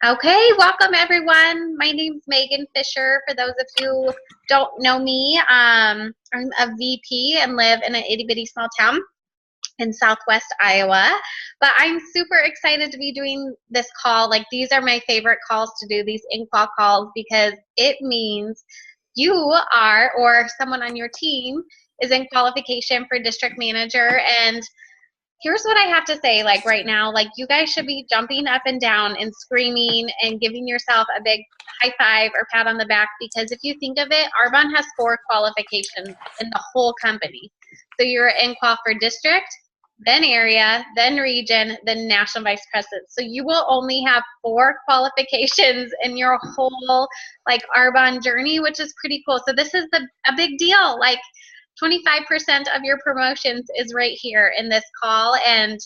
Okay, welcome everyone. My name's Megan Fisher. For those of you who don't know me, I'm a VP and live in an itty bitty small town in Southwest Iowa. But I'm super excited to be doing this call. Like, these are my favorite calls to do, these in-qual calls, because it means you are, or someone on your team is in qualification for district manager. And here's what I have to say, like right now, like you guys should be jumping up and down and screaming and giving yourself a big high five or pat on the back, because if you think of it, Arbonne has 4 qualifications in the whole company. So you're in qual for district, then area, then region, then national vice president. So you will only have 4 qualifications in your whole like Arbonne journey, which is pretty cool. So this is a big deal. Like 25% of your promotions is right here in this call. And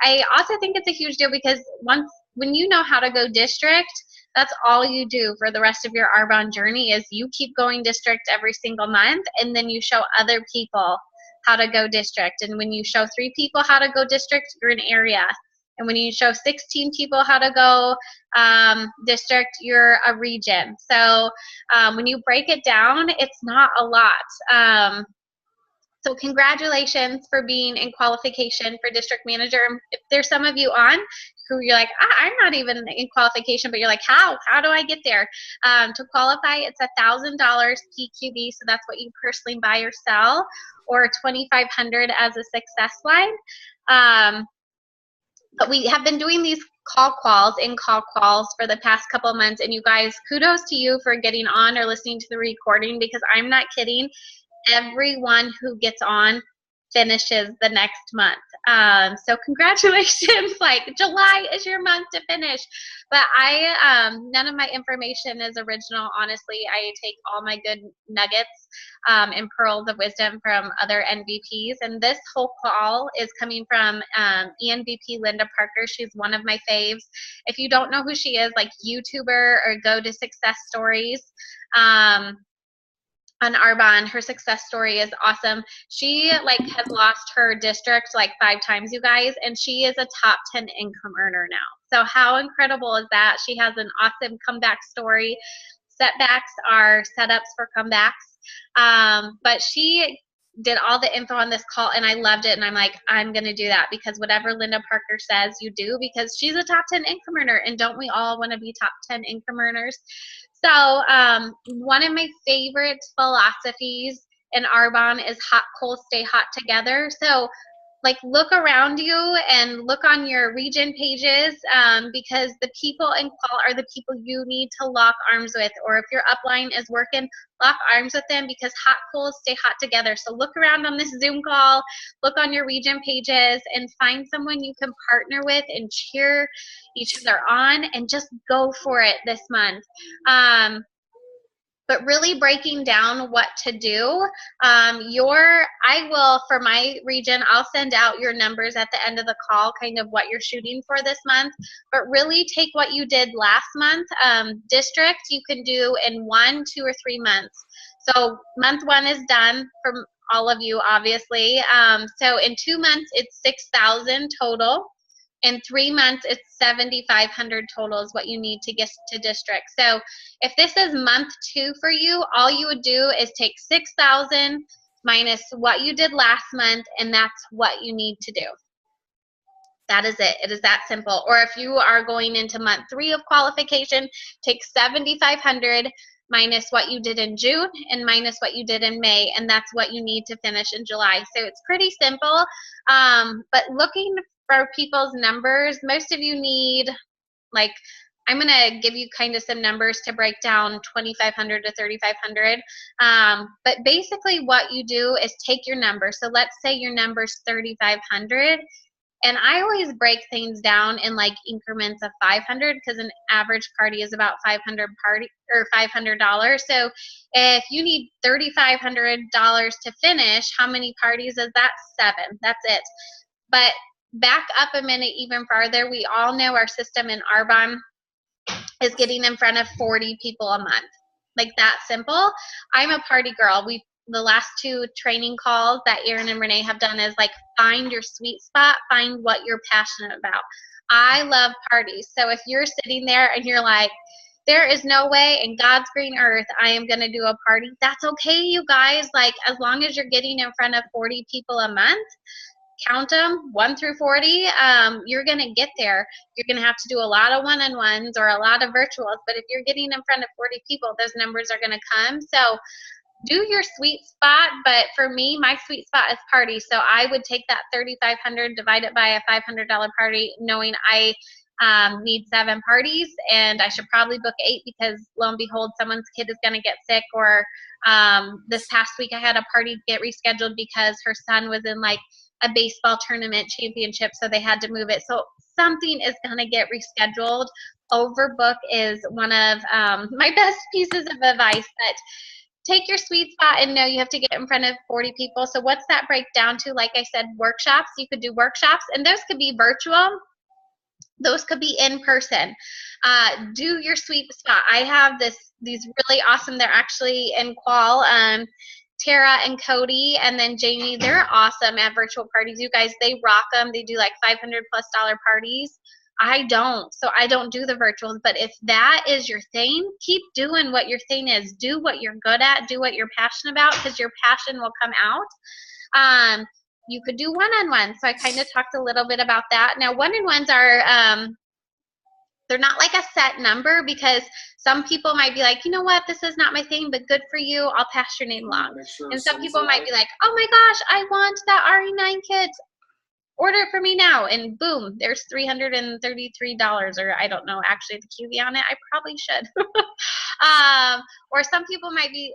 I also think it's a huge deal because when you know how to go district, that's all you do for the rest of your Arbonne journey is you keep going district every single month, and then you show other people how to go district. And when you show 3 people how to go district, you're an area. And when you show 16 people how to go district, you're a region. So when you break it down, it's not a lot. So congratulations for being in qualification for district manager. If there's some of you on who you're like, I'm not even in qualification, but you're like, how do I get there? To qualify, it's $1,000 PQB, so that's what you personally buy or sell, or $2,500 as a success line. But we have been doing these in-qual calls for the past couple months, and you guys, kudos to you for getting on or listening to the recording, because I'm not kidding. Everyone who gets on finishes the next month. So congratulations. Like, July is your month to finish. But none of my information is original. Honestly, I take all my good nuggets and pearls of wisdom from other NVPs. And this whole call is coming from ENVP Linda Parker. She's one of my faves. If you don't know who she is, like YouTuber, or go to Success Stories. On Arbonne, her success story is awesome. She like has lost her district like 5 times, you guys, and she is a top 10 income earner now. So how incredible is that? She has an awesome comeback story. Setbacks are setups for comebacks. But she did all the info on this call, and I loved it. And I'm like, I'm going to do that, because whatever Linda Parker says, you do, because she's a top 10 income earner. And don't we all want to be top 10 income earners? So one of my favorite philosophies in Arbonne is hot coals stay hot together. So like, look around you and look on your region pages, because the people in qual are the people you need to lock arms with. Or if your upline is working, lock arms with them, because hot coals stay hot together. So look around on this Zoom call, look on your region pages, and find someone you can partner with and cheer each other on, and just go for it this month. But really breaking down what to do. I will, for my region, I'll send out your numbers at the end of the call, kind of what you're shooting for this month. But really take what you did last month. District, you can do in 1, 2, or 3 months. So month 1 is done for all of you, obviously. So in 2 months, it's 6,000 total. In 3 months, it's 7,500 total is what you need to get to district. So if this is month 2 for you, all you would do is take 6,000 minus what you did last month, and that's what you need to do. That is it. It is that simple. Or if you are going into month 3 of qualification, take 7,500 minus what you did in June and minus what you did in May, and that's what you need to finish in July. So it's pretty simple. But looking for people's numbers, most of you need, like, I'm going to give you kind of some numbers to break down 2,500 to 3,500. But basically what you do is take your number. So let's say your number's 3,500. And I always break things down in like increments of 500, because an average party is about $500. So if you need $3,500 to finish, how many parties is that? 7. That's it. But back up a minute even farther. We all know our system in Arbonne is getting in front of 40 people a month. Like, that simple. I'm a party girl. the last 2 training calls that Erin and Renee have done is like find your sweet spot, find what you're passionate about. I love parties. So if you're sitting there and you're like, there is no way in God's green earth I am going to do a party, that's okay, you guys. Like, as long as you're getting in front of 40 people a month, count them 1 through 40, you're going to get there. You're going to have to do a lot of one-on-ones or a lot of virtuals, but if you're getting in front of 40 people, those numbers are going to come. So do your sweet spot, but for me, my sweet spot is party. So I would take that $3,500, divide it by a $500 party, knowing I need 7 parties, and I should probably book 8 because lo and behold, someone's kid is going to get sick. Or this past week, I had a party get rescheduled because her son was in like a baseball tournament championship, so they had to move it. So something is going to get rescheduled. Overbook is one of my best pieces of advice. But take your sweet spot and know you have to get in front of 40 people. So what's that break down to? Like I said, workshops. You could do workshops, and those could be virtual. Those could be in person. Do your sweet spot. I have these really awesome, they're actually In-qual. Tara and Cody and then Jamie, they're awesome at virtual parties. You guys, they rock them. They do like $500+ parties. I don't. So I don't do the virtuals. But if that is your thing, keep doing what your thing is. Do what you're good at. Do what you're passionate about, because your passion will come out. You could do one-on-ones. So I kind of talked a little bit about that. Now, one-on-ones are they're not like a set number, because some people might be like, you know what, this is not my thing, but good for you, I'll pass your name along. And some people might be like, oh my gosh, I want that RE9 kit, order it for me now, and boom, there's $333, or I don't know actually the QV on it. I probably should. Or some people might be,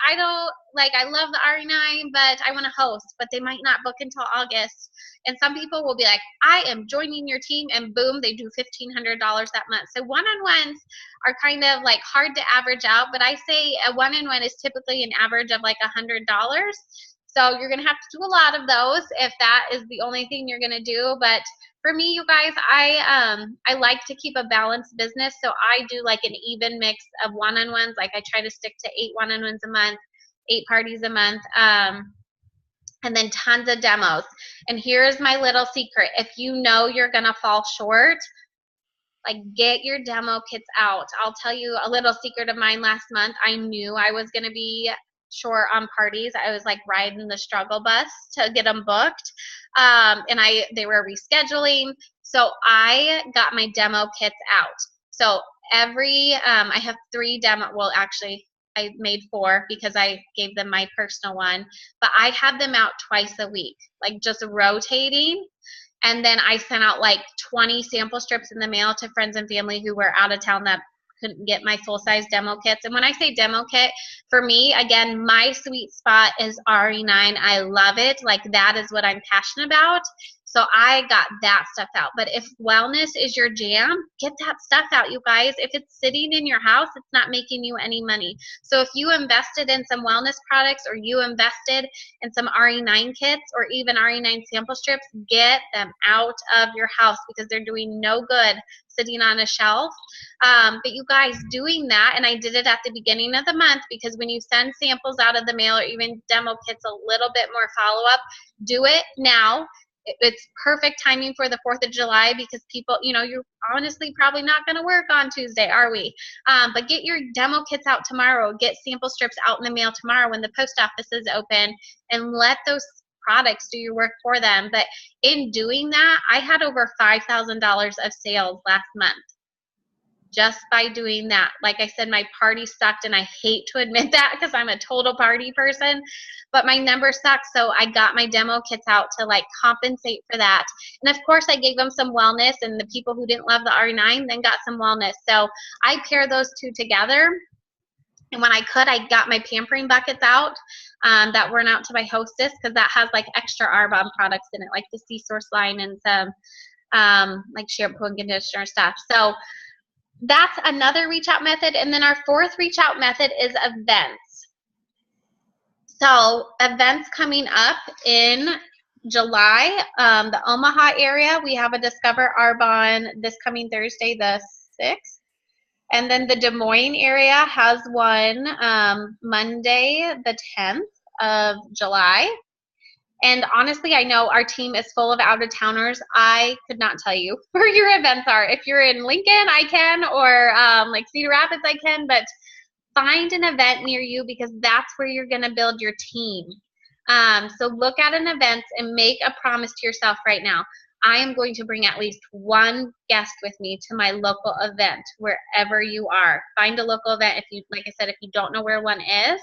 I don't, like, I love the RE9, but I want to host, but they might not book until August. And some people will be like, I am joining your team, and boom, they do $1,500 that month. So one-on-ones are kind of like hard to average out, but I say a one-on-one is typically an average of like $100. So you're going to have to do a lot of those if that is the only thing you're going to do. But for me, you guys, I like to keep a balanced business. So I do like an even mix of one-on-ones. Like I try to stick to 8 one-on-ones a month, 8 parties a month, and then tons of demos. And here's my little secret. If you know you're going to fall short, like, get your demo kits out. I'll tell you a little secret of mine. Last month, I knew I was going to be short on parties. I was like riding the struggle bus to get them booked, and they were rescheduling. So I got my demo kits out. So I have 3 demo. Well, actually, I made 4 because I gave them my personal one. But I have them out twice a week, like just rotating. And then I sent out like 20 sample strips in the mail to friends and family who were out of town that couldn't get my full-size demo kits. And when I say demo kit, for me, again, my sweet spot is RE9. I love it. Like, that is what I'm passionate about. So I got that stuff out. But if wellness is your jam, get that stuff out, you guys. If it's sitting in your house, it's not making you any money. So if you invested in some wellness products, or you invested in some RE9 kits, or even RE9 sample strips, get them out of your house, because they're doing no good sitting on a shelf. But you guys, doing that, and I did it at the beginning of the month, because when you send samples out of the mail, or even demo kits, a little bit more follow-up, do it now. It's perfect timing for the 4th of July, because people, you're honestly probably not going to work on Tuesday, are we? But get your demo kits out tomorrow. Get sample strips out in the mail tomorrow when the post office is open, and let those products do your work for them. But in doing that, I had over $5,000 of sales last month, just by doing that. Like I said, my party sucked, and I hate to admit that because I'm a total party person, but my numbers sucked. So I got my demo kits out to like compensate for that. And of course I gave them some wellness, and the people who didn't love the RE9 then got some wellness. So I pair those 2 together. And when I could, I got my pampering buckets out that went out to my hostess, because that has like extra Arbonne products in it, like the Sea Source line and some like shampoo and conditioner stuff. So that's another reach out method. And then our 4th reach out method is events. So events coming up in July, the Omaha area, we have a Discover Arbonne this coming Thursday, the 6th. And then the Des Moines area has one Monday, the 10th of July. And honestly, I know our team is full of out-of-towners. I could not tell you where your events are. If you're in Lincoln, I can, or like Cedar Rapids, I can, but find an event near you because that's where you're going to build your team. So look at an event and make a promise to yourself right now. I am going to bring at least one guest with me to my local event, wherever you are. Find a local event. If you, like I said, if you don't know where one is,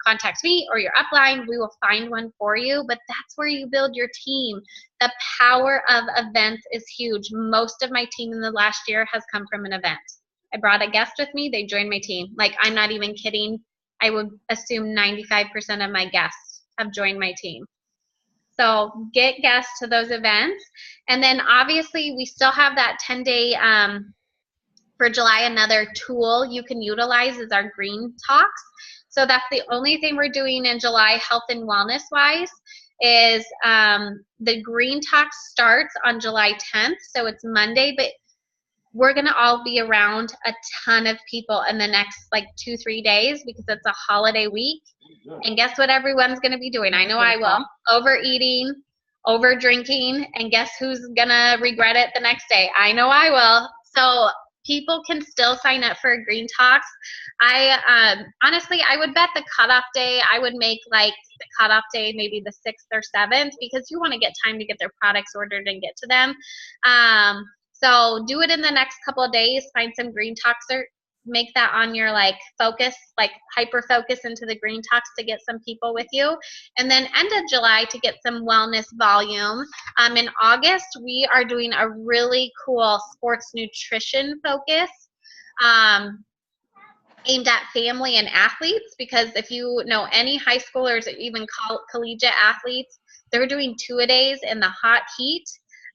contact me or your upline. We will find one for you, but that's where you build your team. The power of events is huge. Most of my team in the last year has come from an event. I brought a guest with me. They joined my team. Like, I'm not even kidding. I would assume 95% of my guests have joined my team. So get guests to those events. And then obviously we still have that 10-day for July. Another tool you can utilize is our green talks. So that's the only thing we're doing in July, health and wellness wise, is the green talk starts on July 10th. So it's Monday, but we're going to all be around a ton of people in the next like 2-3 days because it's a holiday week. And guess what everyone's going to be doing? I know I will. Overeating, over drinking, and guess who's going to regret it the next day? I know I will. So people can still sign up for Green Talks. Honestly, I would bet the cutoff day, I would make like the cutoff day maybe the 6th or 7th because you want to get time to get their products ordered and get to them. So do it in the next couple of days. Find some Green Talks or make that on your like focus, like hyper focus into the Green Talks to get some people with you. And then end of July to get some wellness volume. In August, we are doing a really cool sports nutrition focus aimed at family and athletes, because if you know any high schoolers or even collegiate athletes, they're doing two-a-days in the hot heat,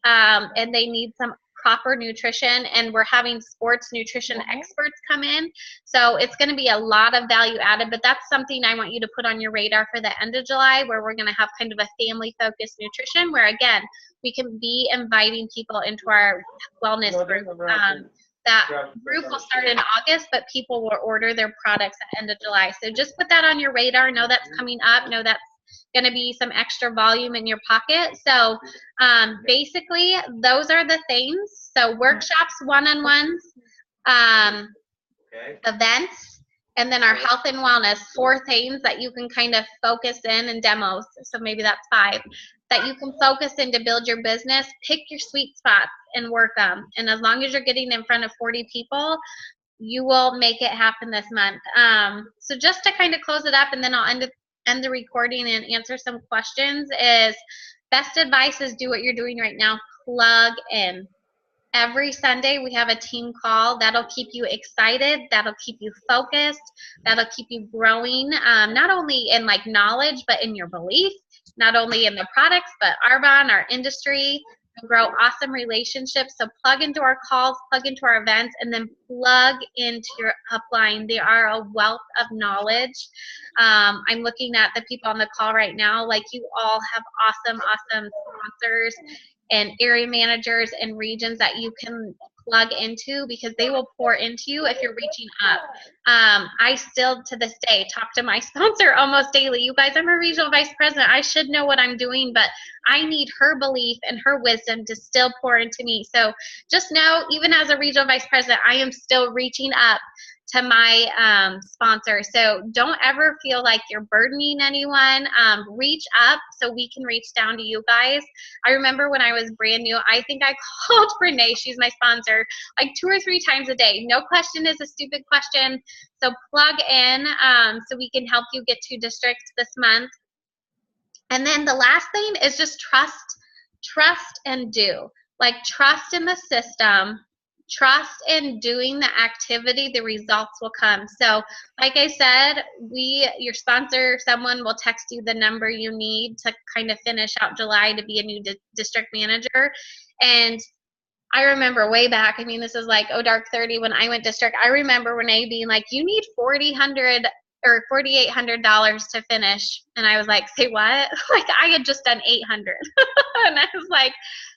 and they need some proper nutrition, and we're having sports nutrition experts come in. So it's going to be a lot of value added, but that's something I want you to put on your radar for the end of July, where we're going to have kind of a family-focused nutrition, where again, we can be inviting people into our wellness group. That group will start in August, but people will order their products at the end of July. So just put that on your radar. Know that's coming up. Know that's going to be some extra volume in your pocket. So basically, those are the things. So workshops, one-on-ones, events, and then our health and wellness, 4 things that you can kind of focus in, and demos. So maybe that's 5 that you can focus in to build your business. Pick your sweet spots and work them. And as long as you're getting in front of 40 people, you will make it happen this month. So just to kind of close it up, and then I'll end the recording and answer some questions, is best advice is do what you're doing right now. Plug in. Every Sunday we have a team call. That'll keep you excited. That'll keep you focused. That'll keep you growing, not only in like knowledge, but in your belief, not only in the products, but Arbonne, our industry, and grow awesome relationships. So plug into our calls, plug into our events, and then plug into your upline. They are a wealth of knowledge. I'm looking at the people on the call right now. Like, you all have awesome sponsors and area managers and regions that you can plug into, because they will pour into you if you're reaching up. I still to this day talk to my sponsor almost daily. You guys, I'm a regional vice president. I should know what I'm doing, but I need her belief and her wisdom to still pour into me. So just know, even as a regional vice president, I am still reaching up to my sponsor. So don't ever feel like you're burdening anyone. Reach up so we can reach down to you guys. I remember when I was brand new, I think I called Renee, she's my sponsor, like 2 or 3 times a day. No question is a stupid question. So plug in so we can help you get to districts this month. And then the last thing is just trust and do. Like, trust in the system. Trust in doing the activity, the results will come. So like I said, your sponsor, someone will text you the number you need to kind of finish out July to be a new district manager. And I remember way back, I mean, this is like, dark 30 when I went district, I remember Renee being like, you need $4,800 to finish. And I was like, say what? Like, I had just done 800. And I was like,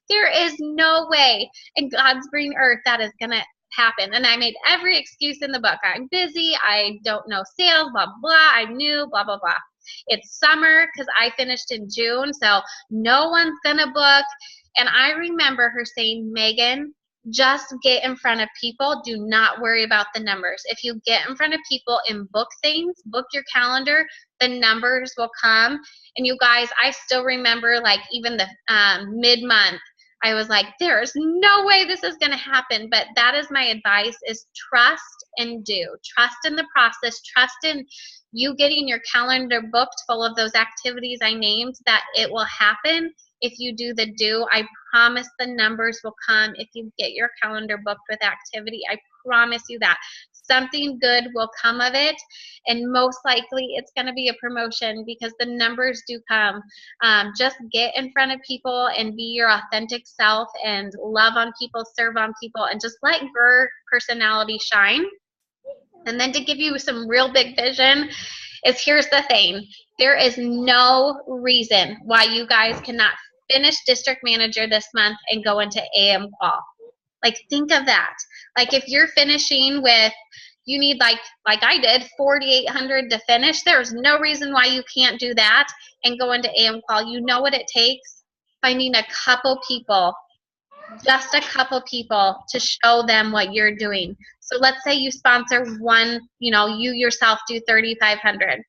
there is no way in God's green earth that is going to happen. And I made every excuse in the book. I'm busy. I don't know sales, blah, blah, blah. I'm new, blah, blah, blah. It's summer because I finished in June, so no one's gonna book. And I remember her saying, Megan, just get in front of people. Do not worry about the numbers. If you get in front of people and book things, book your calendar, the numbers will come. And you guys, I still remember like even the mid-month, I was like, there's no way this is going to happen. But that is my advice, is trust and do. Trust in the process. Trust in you getting your calendar booked full of those activities I named, that it will happen. If you do the do, I promise the numbers will come. If you get your calendar booked with activity, I promise you that something good will come of it, and most likely it's going to be a promotion because the numbers do come. Just get in front of people and be your authentic self and love on people, serve on people, and just let your personality shine. And then to give you some real big vision is, here's the thing. There is no reason why you guys cannot finish district manager this month and go into In-qual. Like, think of that. Like, if you're finishing with, you need like I did, 4,800 to finish, there's no reason why you can't do that and go into In-qual. You know what it takes? Finding a couple people, just a couple people, to show them what you're doing. So let's say you sponsor one, you yourself do 3,500.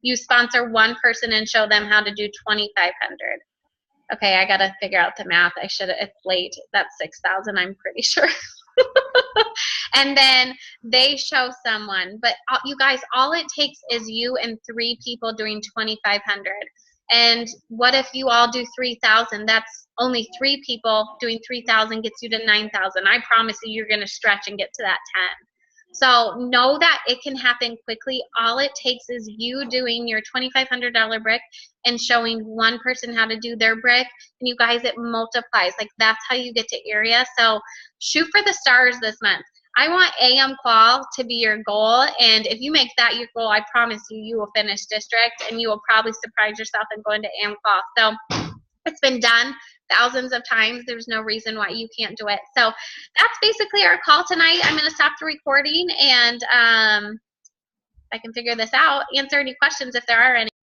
You sponsor one person and show them how to do 2,500. Okay, I gotta figure out the math. It's late. That's 6,000, I'm pretty sure. And then they show someone. But you guys, all it takes is you and 3 people doing 2,500. And what if you all do 3,000? That's only 3 people doing 3,000 gets you to 9,000. I promise you're gonna stretch and get to that 10. So know that it can happen quickly. All it takes is you doing your $2,500 brick and showing one person how to do their brick, and you guys, it multiplies. Like, that's how you get to area. So shoot for the stars this month. I want In-qual to be your goal, and if you make that your goal, I promise you will finish district, and you will probably surprise yourself and go into In-qual. So it's been done thousands of times. There's no reason why you can't do it. So that's basically our call tonight. I'm going to stop the recording, and I can figure this out, answer any questions if there are any.